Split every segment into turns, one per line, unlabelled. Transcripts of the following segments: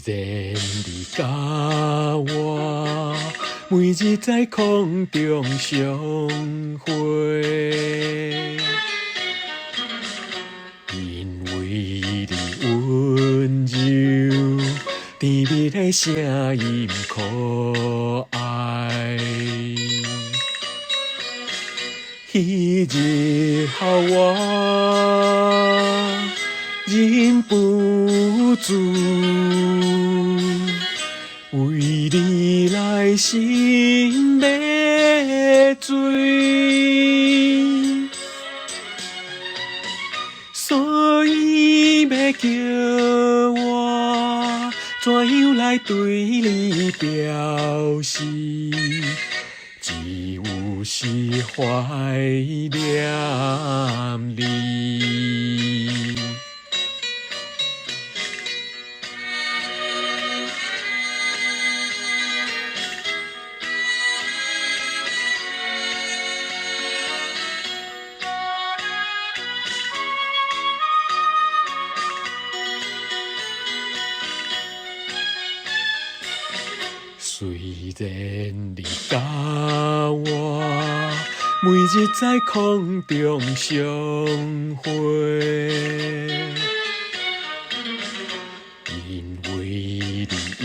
然你甲我每日在空中相会，因为你温柔甜蜜的声音可爱。彼日予我忍不住，为你来心要醉，所以要叫我怎样来对你表示？只有是怀念你。虽然你甲我每日在空中相会，因为你一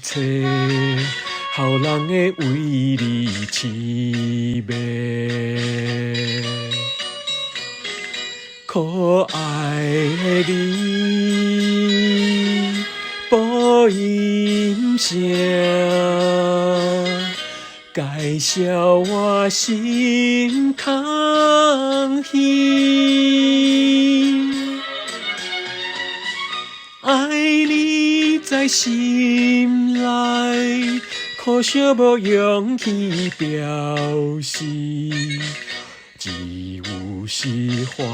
切予人会为你痴迷，可爱的你。播音声，介绍我心空虚，爱你在心内，可惜无勇气表示，只有是怀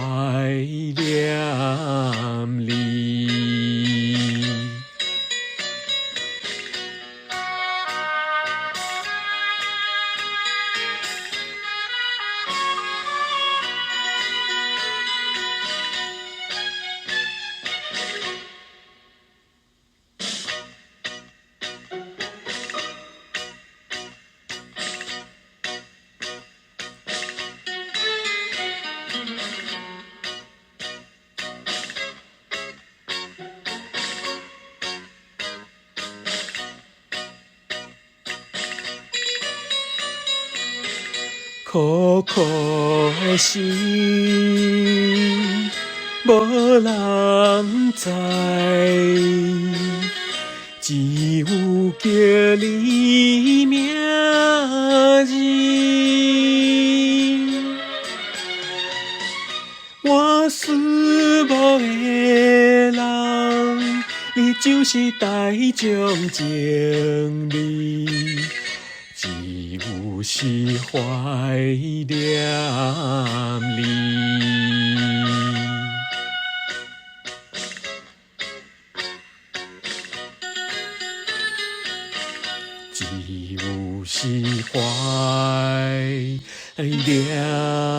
念你。苦苦的心，无人知，只有叫你名字。我思慕的人，你就是台中情理。只有是怀念你，只有是怀念。